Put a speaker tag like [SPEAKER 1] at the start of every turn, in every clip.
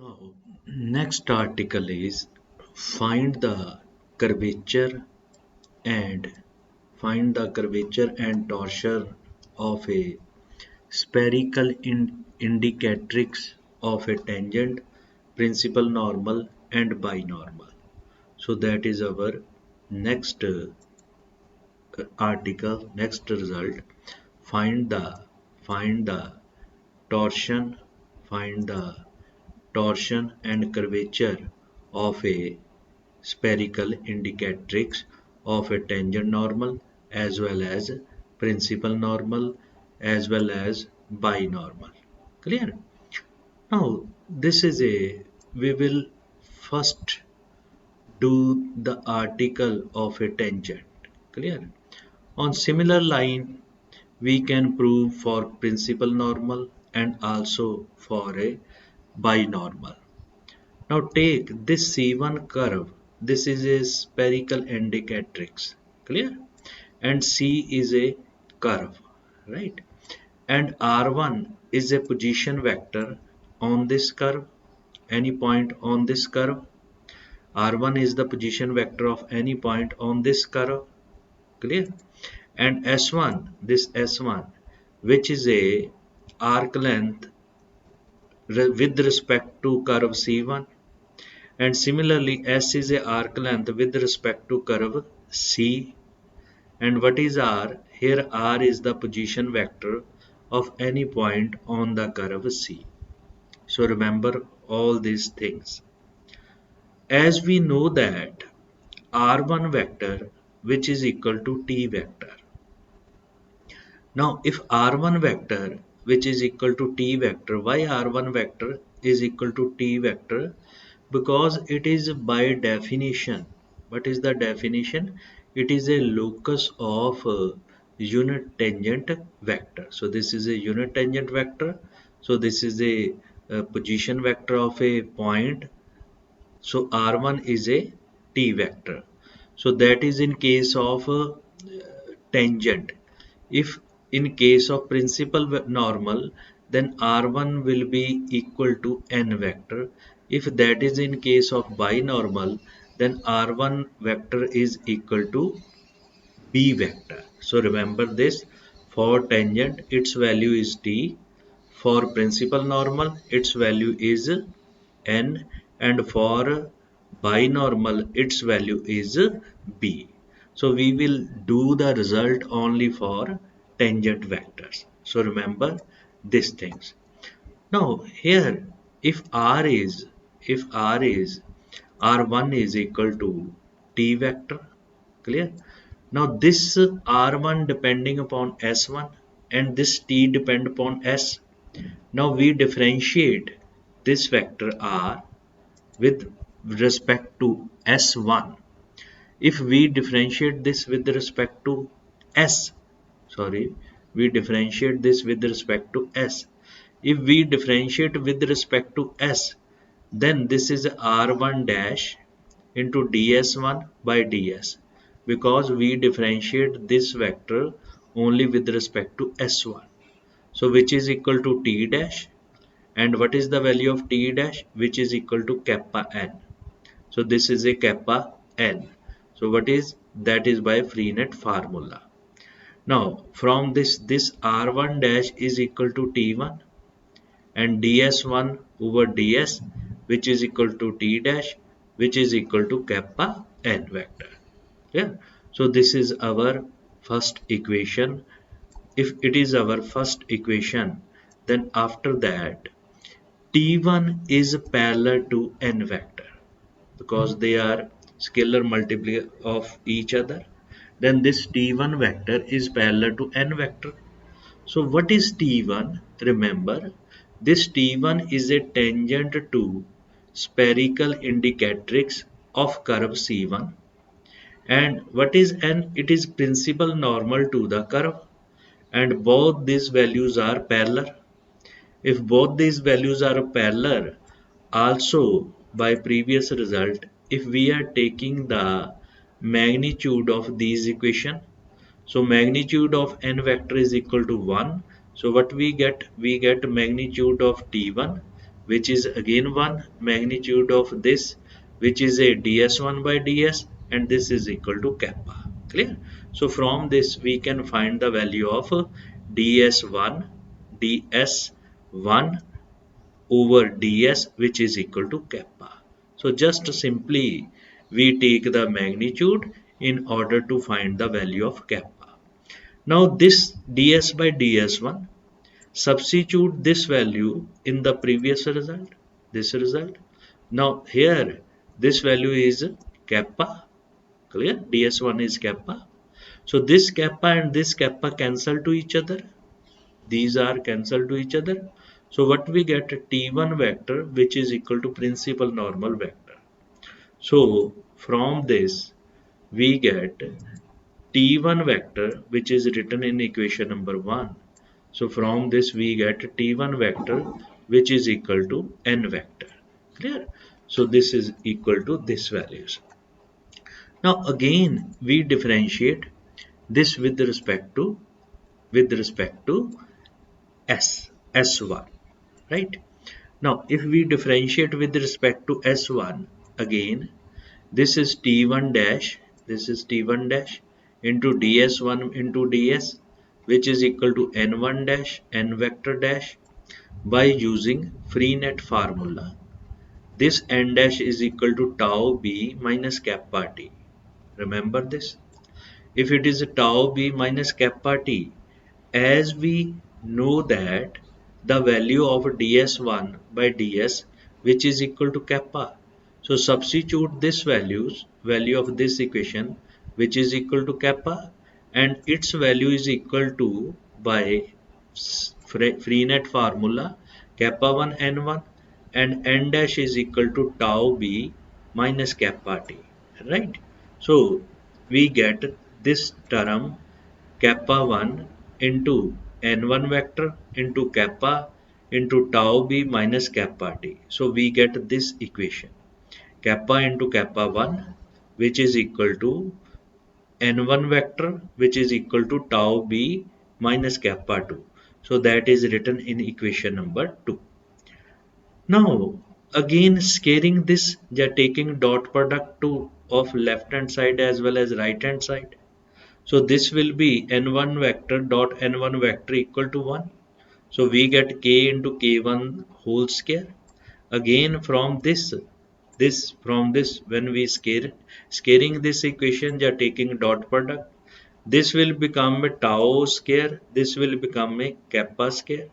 [SPEAKER 1] Now, next article is find the curvature and torsion of a spherical indicatrix of a tangent, principal normal and binormal. So that is our next article, next result. Find the find the torsion, find the torsion and curvature of a spherical indicatrix of a tangent normal as well as principal normal as well as binormal. Clear? Now, this is a we will first do the article of a tangent. Clear? On similar line, we can prove for principal normal and also for a binormal. Now take this C1 curve. This is a spherical indicatrix. Clear? And C is a curve. Right? And R1 is a position vector on this curve. Any point on this curve. R1 is the position vector of any point on this curve. Clear? And S1, this S1, which is a arc length with respect to curve C1. And similarly, S is a arc length with respect to curve C. And what is R? Here R is the position vector of any point on the curve C. So remember all these things. As we know that R1 vector which is equal to T vector. Now if R1 vector which is equal to T vector, why R1 vector is equal to T vector? Because it is by definition. What is the definition? It is a locus of unit tangent vector. So this is a unit tangent vector. So this is a position vector of a point. So R1 is a T vector. So that is in case of tangent. If in case of principal normal, then R1 will be equal to n vector. If that is in case of binormal, then R1 vector is equal to B vector. So remember this, for tangent its value is T, for principal normal its value is N, and for binormal its value is B. So we will do the result only for tangent vectors. So remember these things. Now here if R1 is equal to T vector, clear? Now this R1 depending upon S1 and this T depend upon S. Now we differentiate this vector R with respect to S1. If we differentiate this with respect to S, sorry, we differentiate this with respect to S. If we differentiate with respect to S, then this is R1 dash into ds1 by ds, because we differentiate this vector only with respect to S1. So which is equal to T dash, and what is the value of T dash, which is equal to kappa n. So this is a kappa n. So what is that is by Freenet formula. Now from this R1 dash is equal to T1 and ds1 over ds, which is equal to T dash, which is equal to kappa n vector. Yeah. So this is our first equation. If it is our first equation, then after that T1 is parallel to n vector because they are scalar multiplier of each other. Then this T1 vector is parallel to n vector. So what is T1? Remember, this T1 is a tangent to spherical indicatrix of curve C1. And what is n? It is principal normal to the curve. And both these values are parallel. If both these values are parallel, also by previous result, if we are taking the magnitude of these equation, so magnitude of n vector is equal to 1. So what we get? We get magnitude of T1, which is again 1, magnitude of this, which is a ds1 by ds, and this is equal to kappa. Clear? So from this we can find the value of ds1 over ds, which is equal to kappa. So just simply we take the magnitude in order to find the value of kappa. Now this ds by ds1, substitute this value in the previous result, this result. Now here this value is kappa. Clear? ds1 is kappa. So this kappa and this kappa cancel to each other. These are cancelled to each other. So what we get, T1 vector, which is equal to principal normal vector. So from this we get T1 vector, which is written in equation number 1. So from this we get T1 vector, which is equal to n vector. Clear? So this is equal to this values. Now again we differentiate this with respect to S1, right? Now, if we differentiate with respect to S1, again, this is T1 dash, this is T1 dash into ds1 into ds, which is equal to n1 dash, n vector dash, by using Freenet formula. This n dash is equal to tau b minus kappa t. Remember this? If it is tau b minus kappa t, as we know that the value of ds1 by ds, which is equal to kappa, so substitute this value of this equation, which is equal to kappa, and its value is equal to, by Freenet formula, kappa 1 n1, and n dash is equal to tau b minus kappa t, right? So we get this term kappa 1 into n1 vector into kappa into tau b minus kappa t. So we get this equation, kappa into kappa 1, which is equal to n1 vector, which is equal to tau b minus kappa 2. So that is written in equation number 2. Now again scaling this, they are taking dot product to of left hand side as well as right hand side. So this will be n1 vector dot n1 vector equal to 1. So we get k into k1 whole square. Again from this when we scaling this equation, they are taking dot product. This will become a tau square. This will become a kappa square.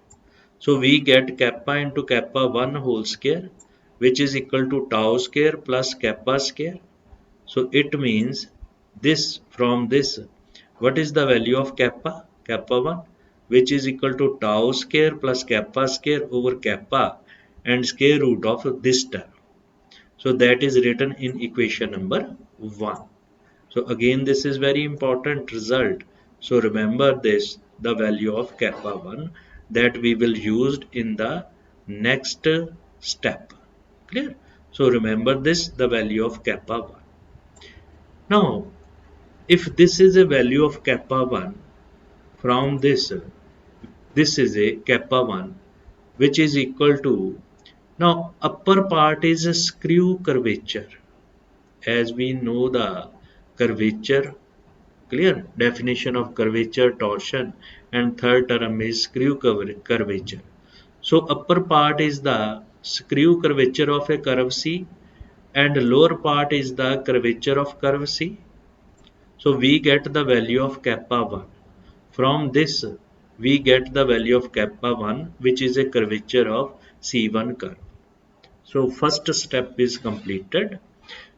[SPEAKER 1] So we get kappa into kappa 1 whole square, which is equal to tau square plus kappa square. So it means this from this, what is the value of kappa? Kappa 1, which is equal to tau square plus kappa square over kappa and square root of this term. So that is written in equation number 1. So again this is very important result. So remember this, the value of kappa 1 that we will use in the next step. Clear? So remember this, the value of kappa 1. Now if this is a value of kappa 1, from this is a kappa 1, which is equal to, now upper part is a screw curvature, as we know the curvature. Clear? Definition of curvature, torsion, and third term is screw curvature. So upper part is the screw curvature of a curve C, and lower part is the curvature of curve C. So we get the value of kappa 1. From this, we get the value of kappa 1, which is a curvature of C1 curve. So first step is completed.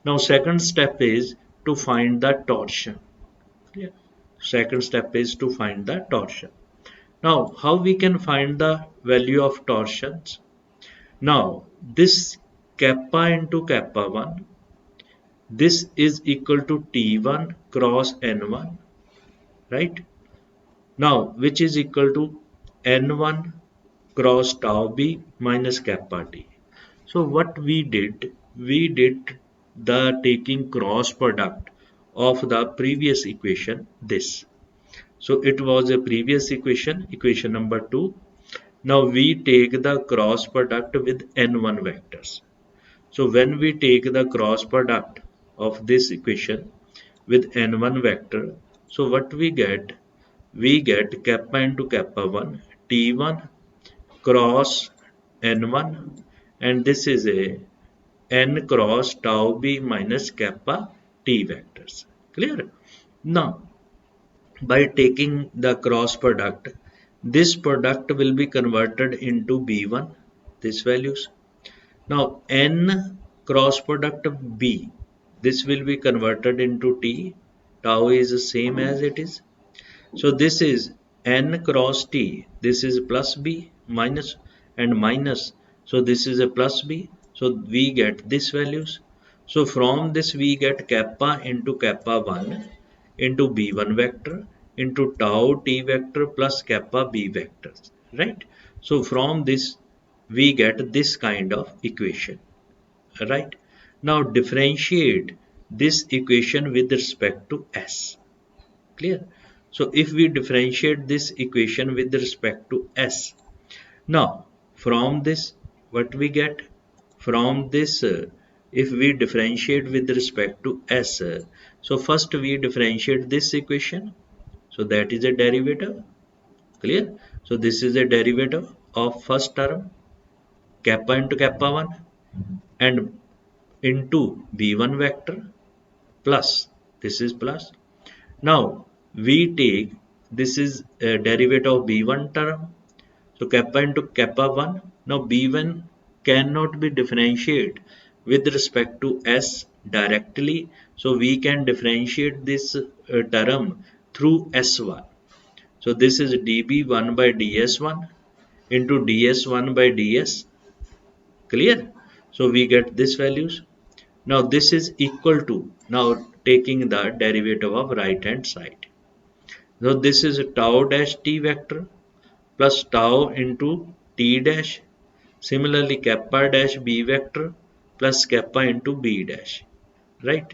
[SPEAKER 1] Now second step is to find the torsion. Yeah. Second step is to find the torsion. Now how we can find the value of torsions? Now this kappa into kappa 1, this is equal to T1 cross N1, right? Now which is equal to N1 cross tau b minus kappa t. So what we did the taking cross product of the previous equation, this. So it was a previous equation, equation number 2. Now we take the cross product with n1 vectors. So when we take the cross product of this equation with n1 vector, so what we get? We get kappa into kappa 1 t1 cross n1, and this is a n cross tau b minus kappa t vectors. Clear? Now, by taking the cross product, this product will be converted into b1, these values. Now, n cross product of b, this will be converted into t. Tau is the same as it is. So this is n cross t. This is plus b minus and minus. So this is a plus b. So we get these values. So from this we get kappa into kappa 1 into b1 vector into tau t vector plus kappa b vectors. Right? So from this we get this kind of equation. Right? Now differentiate this equation with respect to s. Clear? So if we differentiate this equation with respect to s, now from this what we get? From this, if we differentiate with respect to s, so first we differentiate this equation, so that is a derivative. Clear? So this is a derivative of first term kappa into kappa 1 and into b1 vector plus, this is plus. Now we take, this is a derivative of b1 term, so kappa into kappa 1. Now b1 cannot be differentiated with respect to s directly, so we can differentiate this term through s1. So this is db1 by ds1 into ds1 by ds. Clear? So we get these values. Now this is equal to, now taking the derivative of right hand side. So this is tau dash t vector plus tau into t dash. Similarly, kappa dash b vector plus kappa into b dash. Right?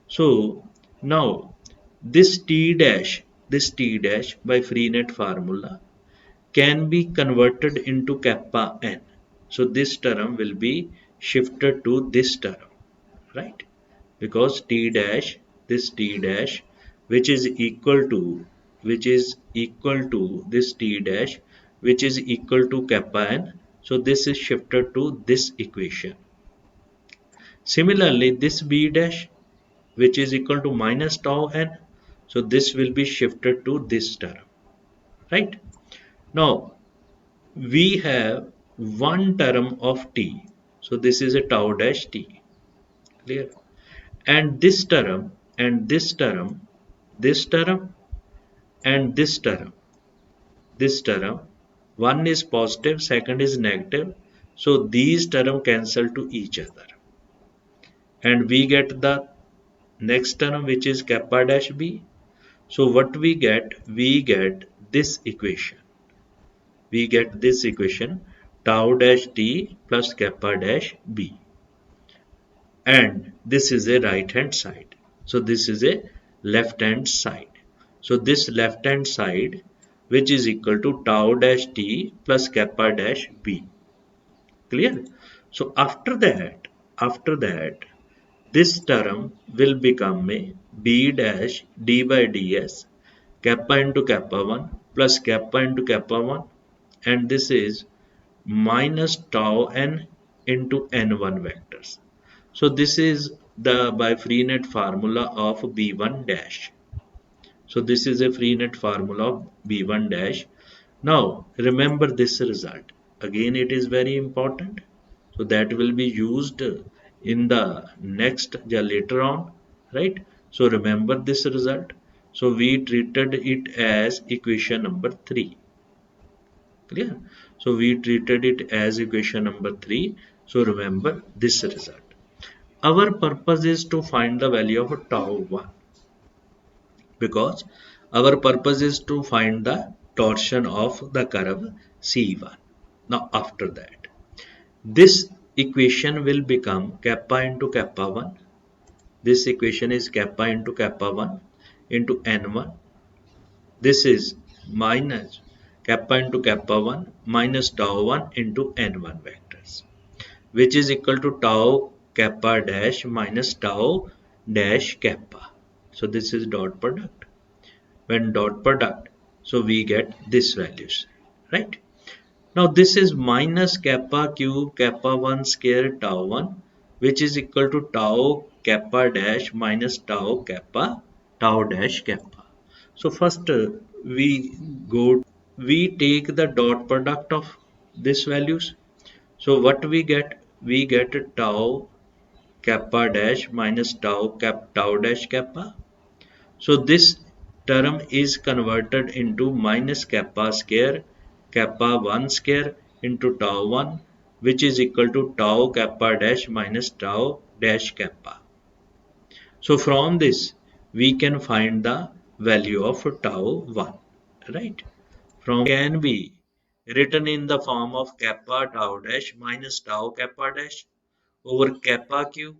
[SPEAKER 1] So now this t dash by Freenet formula can be converted into kappa n. So this term will be shifted to this term. Right? Because t dash, this t dash, which is equal to, this t dash, which is equal to kappa n, so this is shifted to this equation. Similarly, this b dash, which is equal to minus tau n, so this will be shifted to this term. Right? Now we have one term of t, so this is a tau dash t. Clear? And this term and this term, this term and this term, one is positive, second is negative, so these term cancel to each other, and we get the next term, which is kappa dash b. So what we get? We get this equation. We get this equation, tau dash t plus kappa dash b, and this is a right hand side. So this is a left hand side. So this left hand side, which is equal to tau dash t plus kappa dash b. Clear? So after that, this term will become a b dash d by ds kappa into kappa 1 plus kappa into kappa 1, and this is minus tau n into n1 vectors. So this is the by Freenet formula of b1 dash. So this is a Freenet formula of b1 dash. Now remember this result. Again, it is very important. So that will be used in the next later on, right? So remember this result. So we treated it as equation number 3. Clear? So we treated it as equation number 3. So remember this result. Our purpose is to find the value of tau 1, because our purpose is to find the torsion of the curve C1. Now after that, this equation will become kappa into kappa 1. This equation is kappa into kappa 1 into n1. This is minus kappa into kappa 1 minus tau 1 into n1 vectors, which is equal to tau kappa dash minus tau dash kappa. So this is dot product. When dot product, so we get this values, right? Now this is minus kappa cube kappa 1 square tau 1, which is equal to tau kappa dash minus tau kappa tau dash kappa. So first we take the dot product of these values. So what we get? We get tau kappa dash minus tau dash kappa. So this term is converted into minus kappa square kappa 1 square into tau 1, which is equal to tau kappa dash minus tau dash kappa. So from this we can find the value of tau 1, right? From can be written in the form of kappa tau dash minus tau kappa dash over kappa cube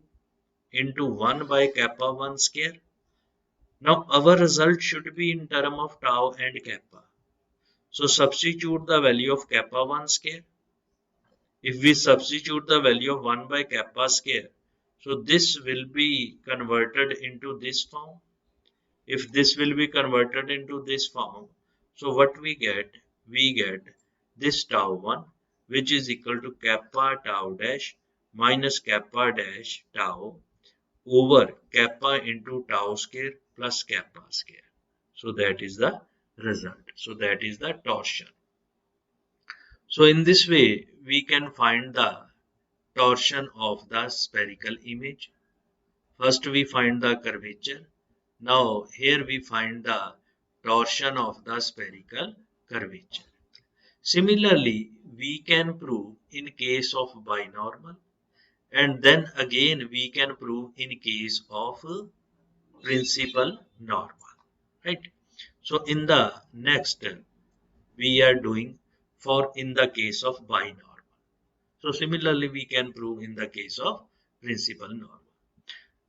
[SPEAKER 1] into 1 by kappa 1 square. Now our result should be in term of tau and kappa. So substitute the value of kappa 1 square. If we substitute the value of 1 by kappa square, so this will be converted into this form. If this will be converted into this form, so what we get? We get this tau 1, which is equal to kappa tau dash minus kappa dash tau over kappa into tau square plus kappa square. So that is the result. So that is the torsion. So in this way, we can find the torsion of the spherical image. First we find the curvature. Now here we find the torsion of the spherical curvature. Similarly, we can prove in case of binormal, and then again we can prove in case of principal normal, right? So in the next we are doing for in the case of binormal. So similarly we can prove in the case of principal normal.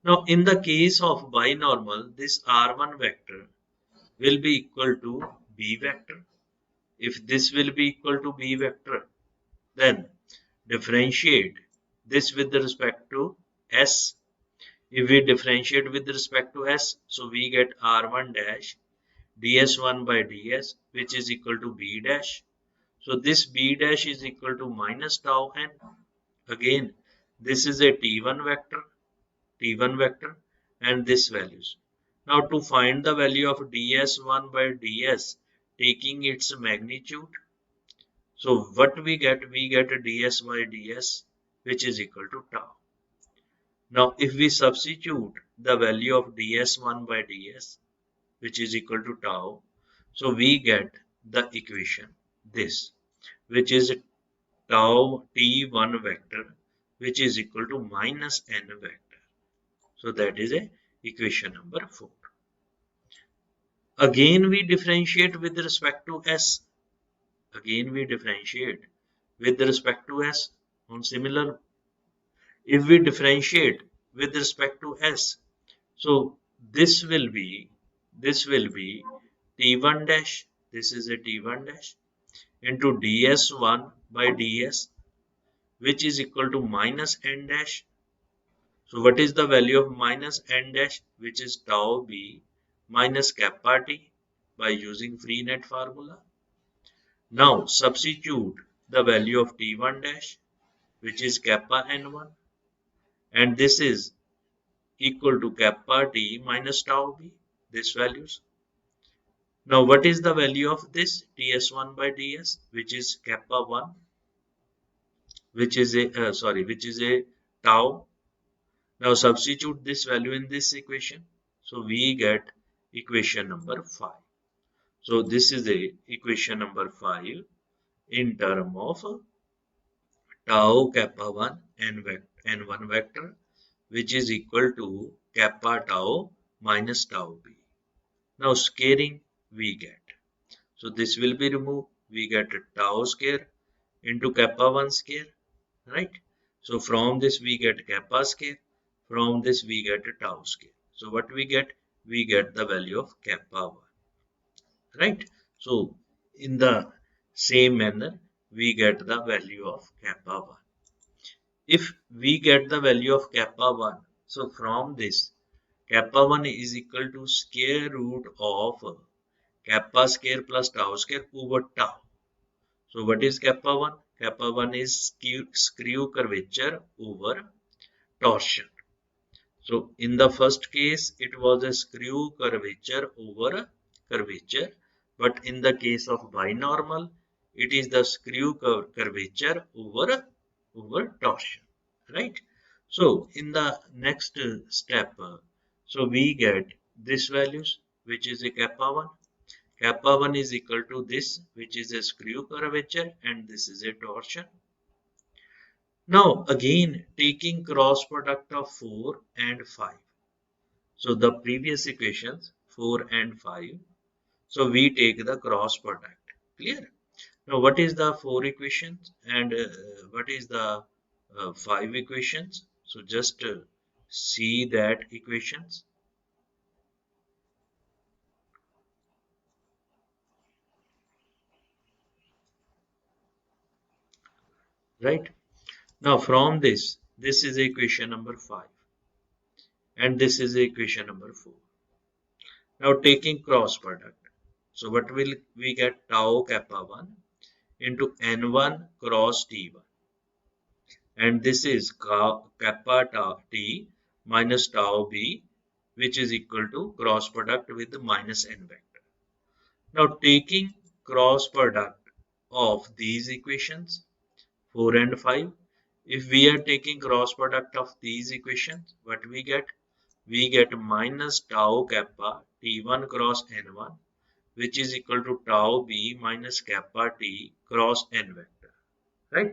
[SPEAKER 1] Now in the case of binormal, this r1 vector will be equal to b vector. If this will be equal to b vector, then differentiate this with respect to s. If we differentiate with respect to s, so we get r1 dash ds1 by ds, which is equal to b dash. So this b dash is equal to minus tau n. Again, this is a t1 vector, and this values. Now to find the value of ds1 by ds, taking its magnitude, so what we get? We get a ds by ds, which is equal to tau. Now if we substitute the value of ds1 by ds, which is equal to tau, so we get the equation this, which is tau t1 vector, which is equal to minus n vector. So that is a equation number 4. Again we differentiate with respect to s. Again we differentiate with respect to s on similar. If we differentiate with respect to s, so this will be t1 dash, this is a t1 dash into ds1 by ds, which is equal to minus n dash. So what is the value of minus n dash, which is tau b minus kappa t by using free net formula. Now substitute the value of t1 dash, which is kappa n1, and this is equal to kappa t minus tau b, these values. Now what is the value of this ds1 by ds, which is kappa 1, which is a tau. Now substitute this value in this equation. So we get equation number 5. So this is a equation number 5 in term of tau kappa 1 n1 vector, which is equal to kappa tau minus tau b. Now scaling we get. So this will be removed. We get tau square into kappa 1 square, right? So from this we get kappa square. From this we get tau square. So what we get? We get the value of kappa 1, right? So in the same manner we get the value of kappa 1. If we get the value of kappa 1, so from this kappa 1 is equal to square root of kappa square plus tau square over tau. So what is kappa 1? Kappa 1 is screw curvature over torsion. So in the first case, it was a screw curvature over curvature, but in the case of binormal, it is the screw curvature over torsion, right? So in the next step, so we get this values, which is a kappa 1. Kappa 1 is equal to this, which is a screw curvature, and this is a torsion. Now again, taking cross product of 4 and 5. So the previous equations 4 and 5. So we take the cross product. Clear? Now what is the 4 equations and what is the 5 equations? So just see that equations. Right? Now from this is equation number 5 and this is equation number 4. Now taking cross product. So what will we get? Tau kappa 1 into n1 cross t1. And this is kappa tau t minus tau b, which is equal to cross product with the minus n vector. Now taking cross product of these equations 4 and 5, if we are taking cross product of these equations, what we get? We get minus tau kappa t1 cross n1, which is equal to tau b minus kappa t cross n vector, right?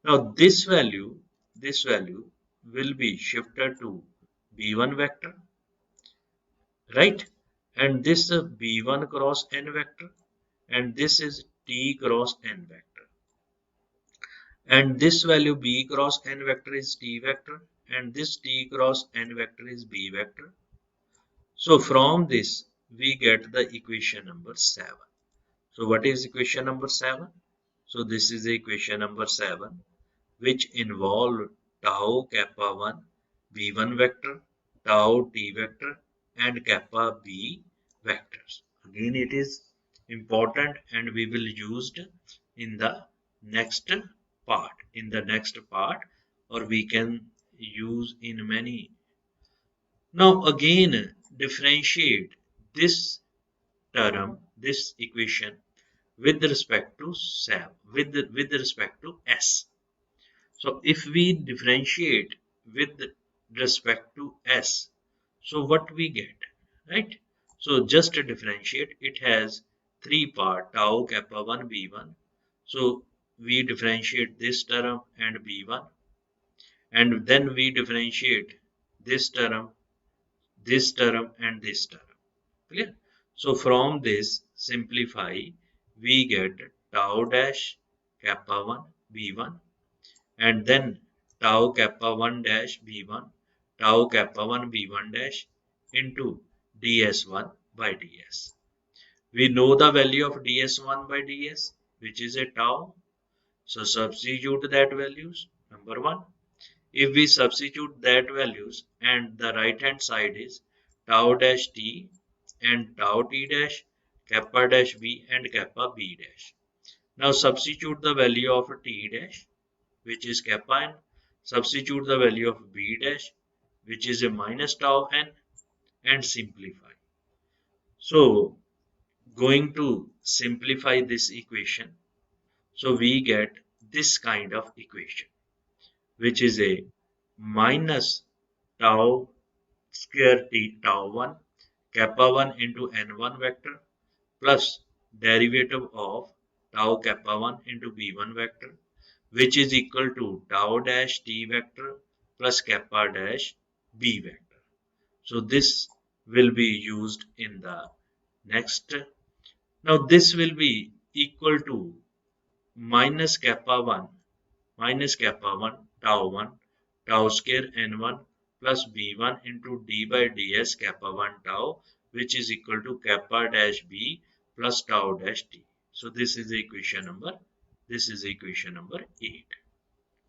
[SPEAKER 1] Now this value will be shifted to b1 vector, right? And this b1 cross n vector, and this is t cross n vector. And this value b cross n vector is t vector, and this t cross n vector is b vector. So from this we get the equation number 7. So what is equation number 7? So this is equation number 7, which involve tau kappa 1 b1 vector, tau t vector, and kappa b vectors. Again, it is important and we will use it in the next part. In the next part, or we can use in many. Now again, differentiate this term, this equation with respect to with respect to s. So if we differentiate with respect to s, so what we get, right? So just to differentiate, it has three part tau kappa 1 b1. So we differentiate this term and b1, and then we differentiate this term and this term. Clear? So from this simplify, we get tau dash kappa 1 b1, and then tau kappa 1 dash b1, tau kappa 1 b1 dash into ds1 by ds. We know the value of ds1 by ds, which is a tau. So substitute that values. Number 1. If we substitute that values and the right hand side is tau dash t and tau t dash, kappa dash b and kappa b dash. Now substitute the value of t dash, which is kappa n, substitute the value of b dash, which is a minus tau n, and simplify. So going to simplify this equation, so we get this kind of equation, which is a minus tau square t tau 1 kappa 1 into n1 vector plus derivative of tau kappa 1 into b1 vector, which is equal to tau dash t vector plus kappa dash b vector. So this will be used in the next. Now this will be equal to minus kappa 1 tau 1 tau square n1 plus b1 into d by ds kappa 1 tau, which is equal to kappa dash b plus tau dash t. So this is equation number, this is equation number 8.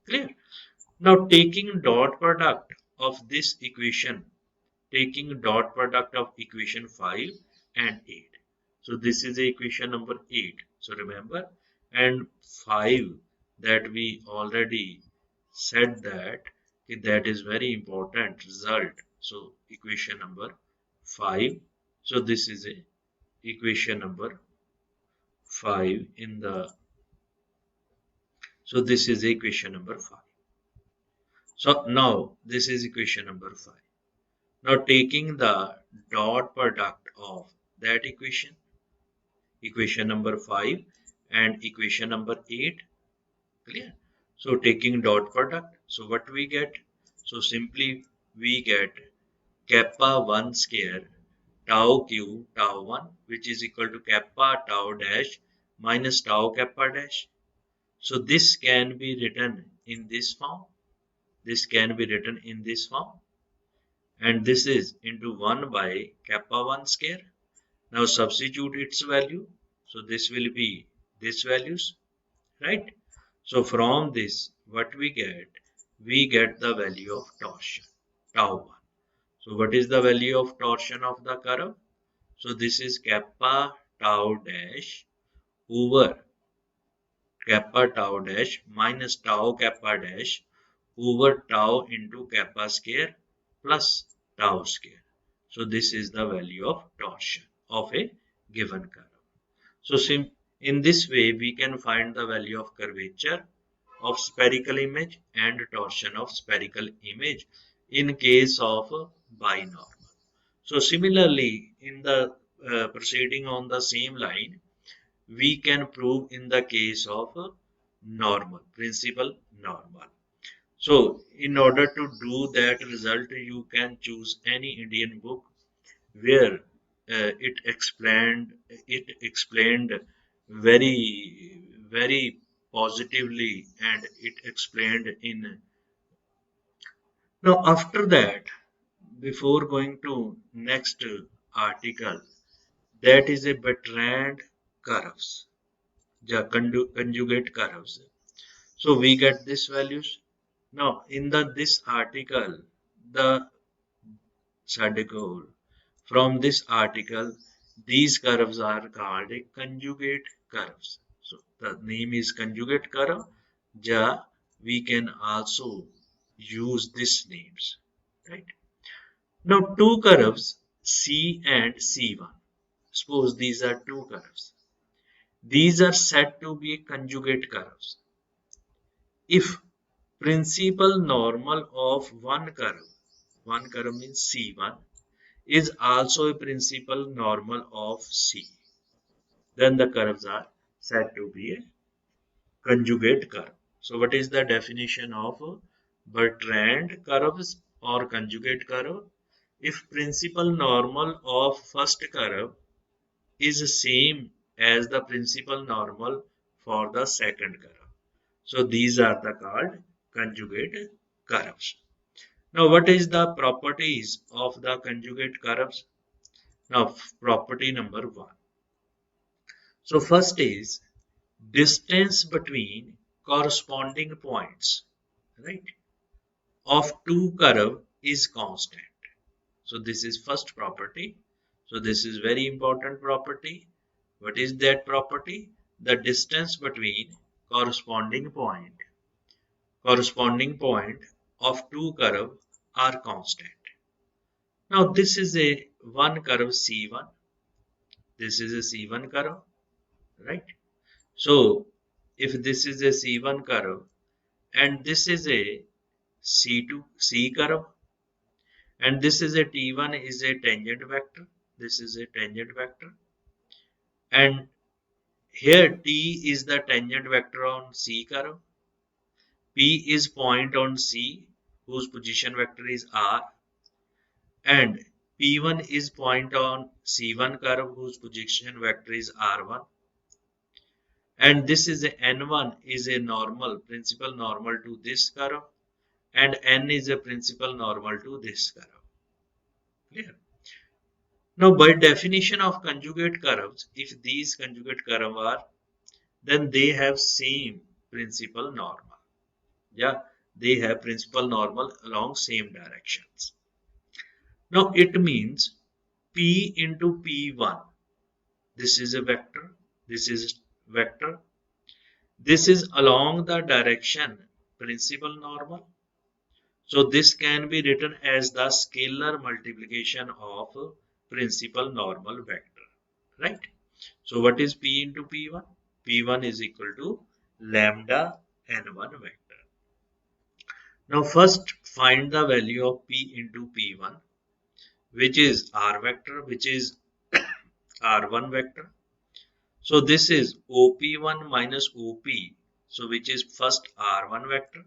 [SPEAKER 1] Clear? Now taking dot product of this equation, taking dot product of equation 5 and 8. So this is equation number 8. So remember, and 5, that we already said that that is very important result. So equation number 5. So this is a equation number 5 in the, so this is equation number 5. So now this is equation number 5. Now taking the dot product of that equation, equation number 5 and equation number 8, clear? So taking dot product, so what we get? So simply we get kappa 1 square tau q tau 1, which is equal to kappa tau dash minus tau kappa dash. So this can be written in this form. This can be written in this form. And this is into 1 by kappa 1 square. Now substitute its value. So this will be this values, right? So from this, what we get? We get the value of torsion, tau 1. So what is the value of torsion of the curve? So this is kappa tau dash over kappa tau dash minus tau kappa dash over tau into kappa square plus tau square. So this is the value of torsion of a given curve. So in this way we can find the value of curvature of spherical image and torsion of spherical image in case of binormal. So similarly, in the proceeding on the same line, we can prove in the case of normal, principal normal. So in order to do that result, you can choose any Indian book where it explained very positively, and it explained in. Now after that, before going to next article, that is a Bertrand curves, the conjugate curves. So we get these values. Now in the this article, the Sadegol, from this article, these curves are called a conjugate curves. So the name is conjugate curve. Ja, we can also use these names, right? Now two curves C and C1. Suppose these are two curves. These are said to be conjugate curves if principal normal of one curve means C1, is also a principal normal of C, then the curves are said to be a conjugate curve. So what is the definition of Bertrand curves or conjugate curve? If principal normal of first curve is same as the principal normal for the second curve. So these are the called conjugate curves. Now what is the properties of the conjugate curves? Now property number 1. So first is distance between corresponding points, right, of two curve is constant. So this is first property. So this is very important property. What is that property? The distance between corresponding point corresponding point of two curve are constant. Now this is a one curve C1. This is a C1 curve, right? So if this is a C1 curve and this is a C2 C curve and this is a T1 is a tangent vector. This is a tangent vector, and here T is the tangent vector on C curve. P is point on C whose position vector is R, and P1 is point on C1 curve whose position vector is R1, and this is a N1 is a normal principal normal to this curve, and N is a principal normal to this curve. Clear? Now by definition of conjugate curves, if these conjugate curves are then they have same principal normal. Yeah, they have principal normal along same directions. Now it means P into P1. This is a vector. This is vector. This is along the direction principal normal. So this can be written as the scalar multiplication of principal normal vector, right? So what is P into P1? P1 is equal to lambda n1 vector. Now first find the value of P into P1, which is R vector, which is R1 vector. So this is OP1 minus OP, so which is first R1 vector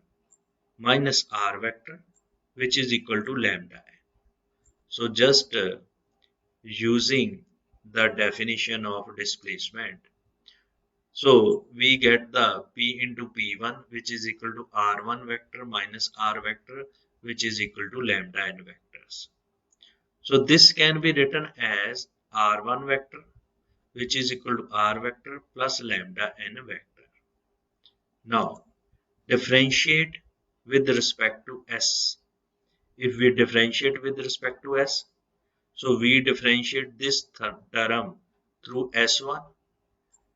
[SPEAKER 1] minus R vector, which is equal to lambda. So just using the definition of displacement. So we get the P into P1, which is equal to R1 vector minus R vector, which is equal to lambda n vectors. So this can be written as R1 vector, which is equal to R vector plus lambda n vector. Now differentiate with respect to S. If we differentiate with respect to S, so we differentiate this term through S1.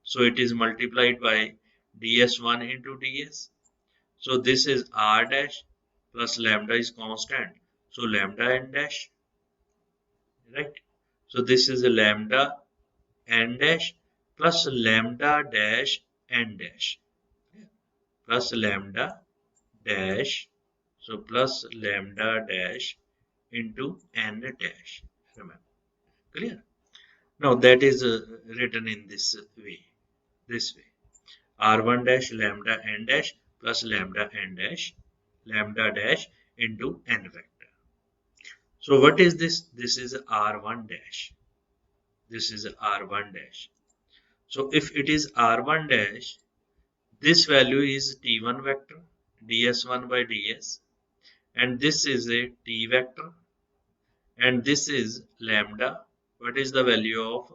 [SPEAKER 1] So it is multiplied by ds1 into ds. So this is r dash plus lambda is constant. So lambda n dash, right? So this is a lambda n dash plus lambda dash n dash plus lambda dash. So plus lambda dash into n dash. Remember, clear? Now that is written in this way. This way. R1 dash lambda n dash plus lambda n dash lambda dash into n vector. So what is this? This is R1 dash. This is R1 dash. So if it is R1 dash, this value is T1 vector, ds1 by ds, and this is a T vector, and this is lambda. What is the value of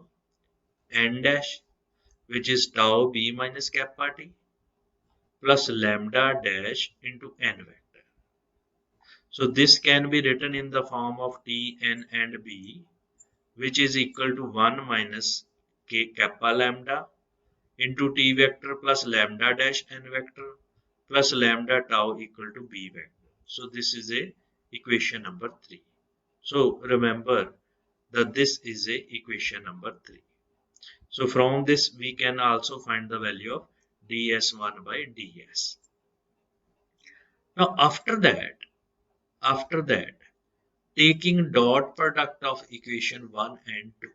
[SPEAKER 1] n dash, which is tau b minus kappa t, plus lambda dash into n vector. So this can be written in the form of T, N and B, which is equal to 1 minus k kappa lambda into T vector plus lambda dash n vector plus lambda tau equal to B vector. So this is a equation number 3. So remember that this is a equation number 3. So from this we can also find the value of ds1 by ds. Now after that, taking dot product of equation 1 and 2.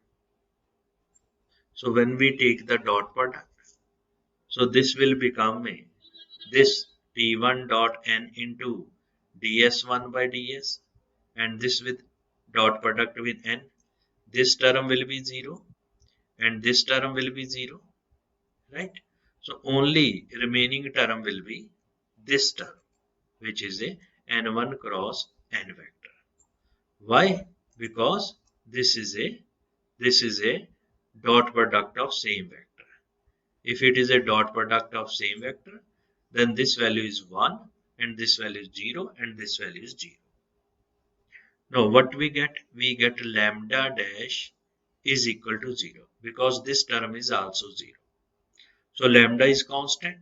[SPEAKER 1] So when we take the dot product, so this will become this t1 dot n into ds1 by ds, and this with dot product with n. This term will be 0 and this term will be 0, right? So only remaining term will be this term, which is a n1 cross n vector. Why? Because this is a dot product of same vector. If it is a dot product of same vector, then this value is 1 and this value is 0 and this value is 0. Now what we get? We get lambda dash is equal to 0 because this term is also 0. So lambda is constant.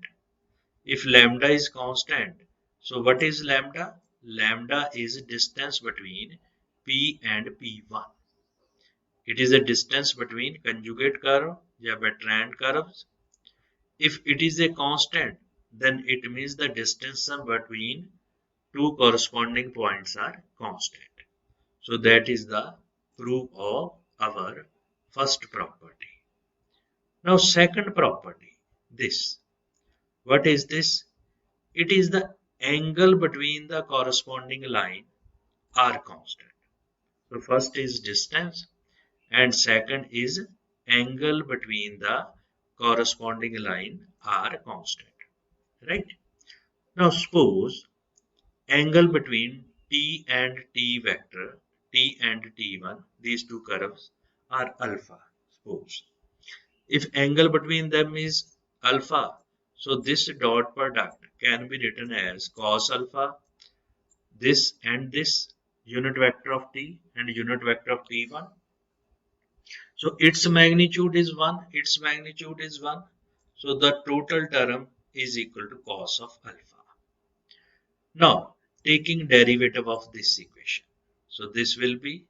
[SPEAKER 1] If lambda is constant, so what is lambda? Lambda is distance between P and P1. It is a distance between conjugate curve या Bertrand curves. If it is a constant, then it means the distance between two corresponding points are constant. So that is the proof of our first property. Now second property, this. What is this? It is the angle between the corresponding line are constant. So first is distance and second is angle between the corresponding line are constant, right? Now suppose angle between t and t vector, t and t1, these two curves are alpha. Suppose if angle between them is alpha. So this dot product can be written as cos alpha, this and this, unit vector of t and unit vector of t1. So its magnitude is 1, its magnitude is 1. So the total term is equal to cos of alpha. Now, taking derivative of this equation. So this will be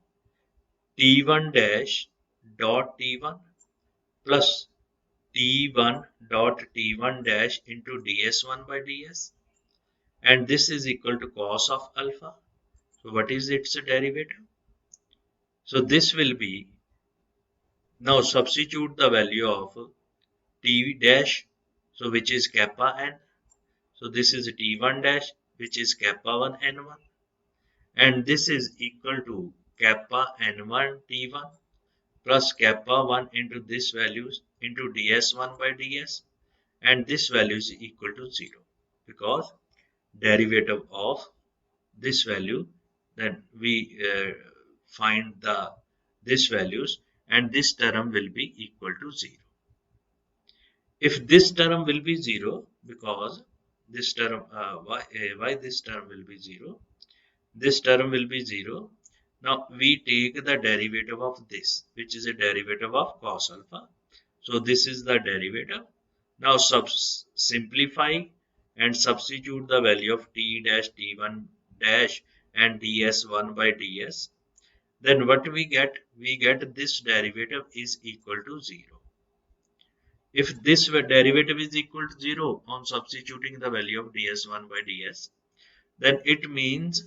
[SPEAKER 1] t1 dash dot t1 plus t1 dot t1 dash into ds1 by ds, and this is equal to cos of alpha. So what is its derivative? So this will be, now substitute the value of t dash, so which is kappa n. So this is t1 dash, which is kappa 1 n1, and this is equal to kappa n1 t1 plus kappa 1 into this values into ds1 by ds, and this value is equal to 0 because derivative of this value, then we find the this values, and this term will be equal to 0. If this term will be 0, because this term why this term will be 0, this term will be 0. Now we take the derivative of this, which is a derivative of cos alpha. So this is the derivative. Now simplify and substitute the value of t dash t1 dash and ds1 by ds. Then what we get? We get this derivative is equal to 0. If this derivative is equal to 0 on substituting the value of ds1 by ds, then it means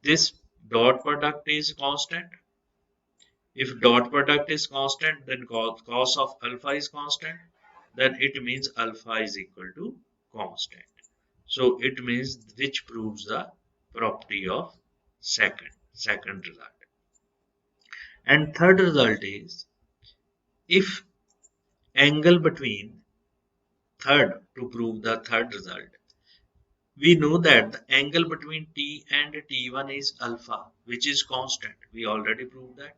[SPEAKER 1] this dot product is constant. If dot product is constant, then cos of alpha is constant. Then it means alpha is equal to constant. So it means which proves the property of second result. And third result is if angle between third, to prove the third result, we know that the angle between t and t1 is alpha, which is constant. We already proved that.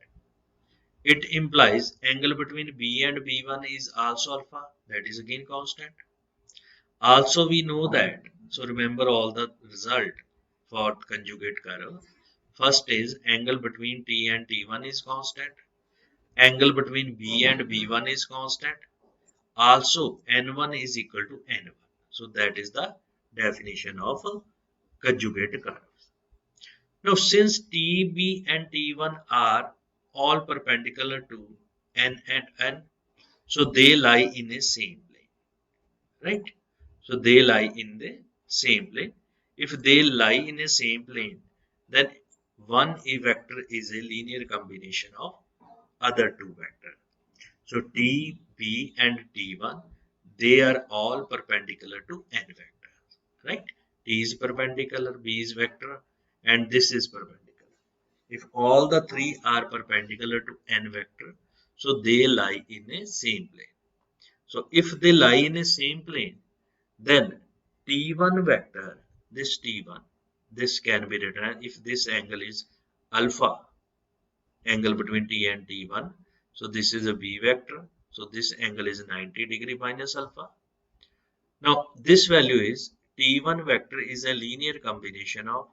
[SPEAKER 1] It implies angle between b and b1 is also alpha, that is again constant. Also we know that, so remember all the result for conjugate curve. First is angle between t and t1 is constant. Angle between b and b1 is constant. Also n1 is equal to n1. So that is the definition of a conjugate curve. Now since TB and T1 are all perpendicular to N and N, so they lie in the same plane, right? So they lie in the same plane. If they lie in the same plane, then one A vector is a linear combination of other two vectors. So T, B and T1, they are all perpendicular to N vector, right? T is perpendicular, B is vector, and this is perpendicular. If all the three are perpendicular to N vector, so they lie in a same plane. So if they lie in a same plane, then T1 vector, this T1, this can be written as, if this angle is alpha, angle between T and T1, so this is a B vector, so this angle is 90° minus alpha. Now this value is T1 vector is a linear combination of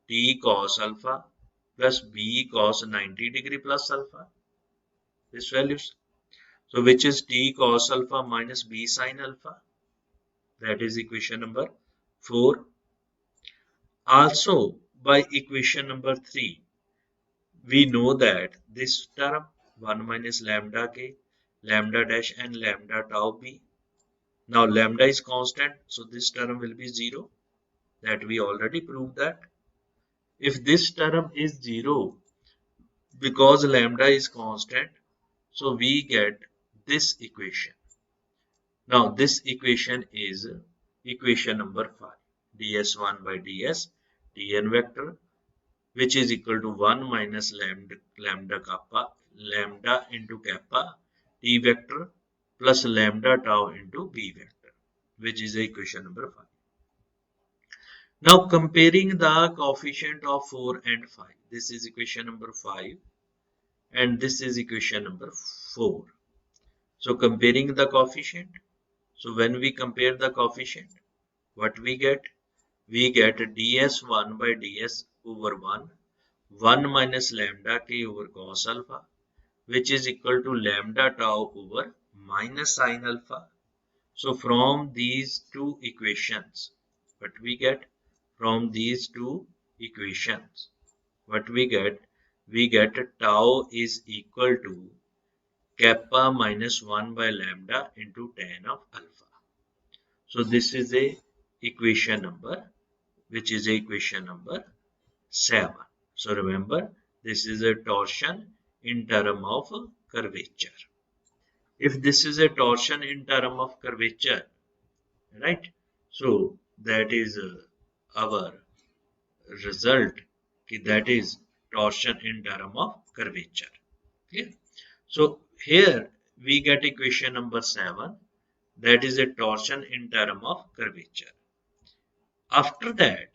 [SPEAKER 1] T cos alpha plus B cos 90° plus alpha, this values. So which is T cos alpha minus B sin alpha, that is equation number 4. Also by equation number 3, we know that this term 1 minus lambda k, lambda dash and lambda tau b. Now lambda is constant, so this term will be 0, that we already proved that. If this term is 0, because lambda is constant, so we get this equation. Now this equation is equation number 5, ds1 by ds dn vector, which is equal to 1 minus lambda kappa, lambda into kappa t vector plus lambda tau into b vector, which is equation number 5. Now comparing the coefficient of 4 and 5, this is equation number 5 and this is equation number 4. So comparing the coefficient, So when we compare the coefficient, what we get? We get ds1 by ds over 1, 1 minus lambda k over cos alpha, which is equal to lambda tau over minus sin alpha. So from these two equations, what we get? From these two equations, what we get? We get tau is equal to kappa minus 1 by lambda into tan of alpha. So this is a equation number, which is equation number 7. So remember, this is a torsion in term of curvature. If this is a torsion in term of curvature, right? So that is our result, that is torsion in term of curvature. Clear? So here we get equation number 7, that is a torsion in term of curvature. After that,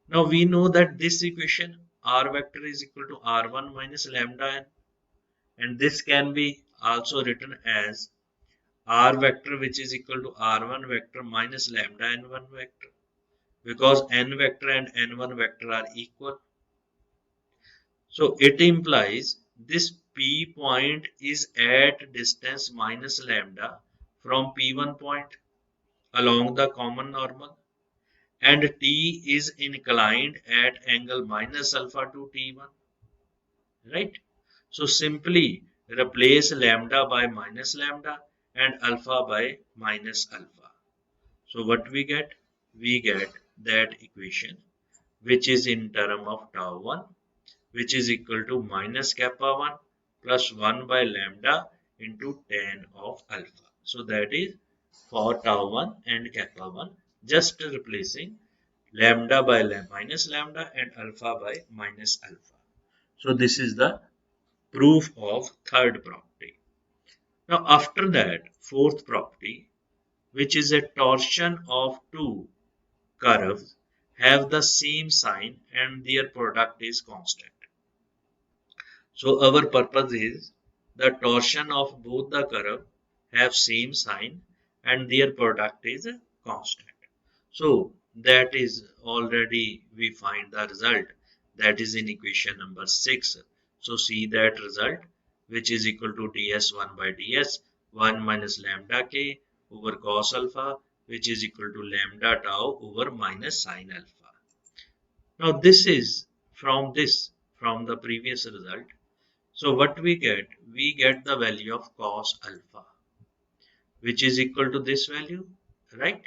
[SPEAKER 1] now we know that this equation r vector is equal to r1 minus lambda n, and this can be also written as r vector, which is equal to r1 vector minus lambda n1 vector, because n vector and n1 vector are equal. So it implies this P point is at distance minus lambda from P1 point along the common normal, and T is inclined at angle minus alpha to T1, right? So simply replace lambda by minus lambda and alpha by minus alpha. So what we get? We get that equation, which is in term of tau 1, which is equal to minus kappa 1 plus 1 by lambda into tan of alpha. So that is for tau 1 and kappa 1, just replacing lambda by minus lambda and alpha by minus alpha. So this is the proof of third property. Now after that, fourth property, which is a torsion of two curves have the same sign and their product is constant. So our purpose is the torsion of both the curve have same sign and their product is constant. So that is already we find the result, that is in equation number 6. So see that result, which is equal to ds1 by ds 1 minus lambda k over cos alpha, which is equal to lambda tau over minus sin alpha. Now this is from the previous result. So what we get? We get the value of cos alpha, which is equal to this value, right?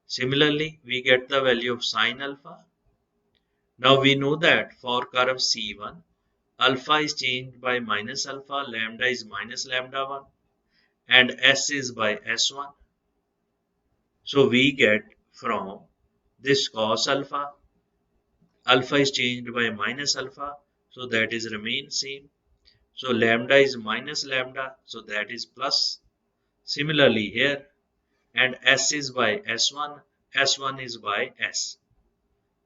[SPEAKER 1] Similarly, we get the value of sin alpha. Now we know that for curve C1, alpha is changed by minus alpha, lambda is minus lambda 1, and s is by s1. So we get from this cos alpha, alpha is changed by minus alpha, so that is remain same. So lambda is minus lambda, so that is plus. Similarly here, and s is by s1, s1 is by s.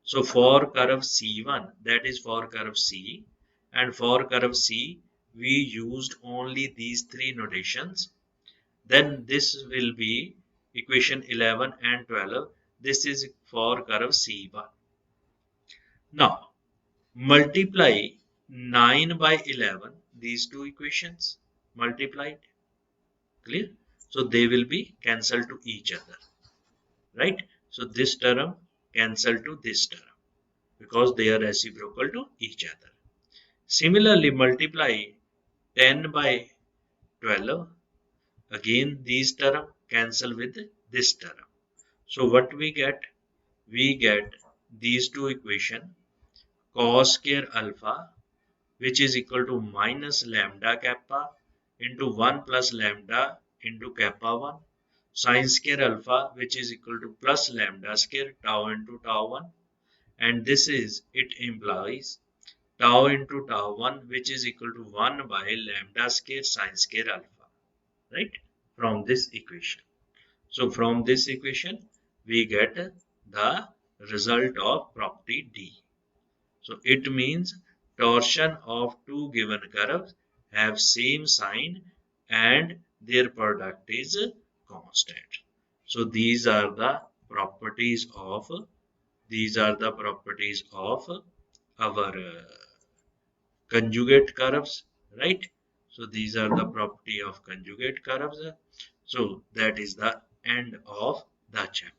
[SPEAKER 1] So for curve C1, that is for curve C, and for curve C, we used only these three notations. Then this will be equation 11 and 12. This is for curve C1. Now, multiply 9 by 11, these two equations multiplied, clear? So they will be cancelled to each other, right? So this term cancel to this term because they are reciprocal to each other. Similarly, multiply 10 by 12. Again, these term cancel with this term. So what we get? We get these two equation cos square alpha, which is equal to minus lambda kappa into 1 plus lambda into kappa 1, sin square alpha, which is equal to plus lambda square tau into tau 1, and this is, it implies tau into tau 1, which is equal to 1 by lambda square sin square alpha, right? From this equation. So from this equation, we get the result of property D. So it means torsion of two given curves have same sign and their product is constant. So these are the properties of our conjugate curves, right? So these are the property of conjugate curves. So that is the end of the chapter.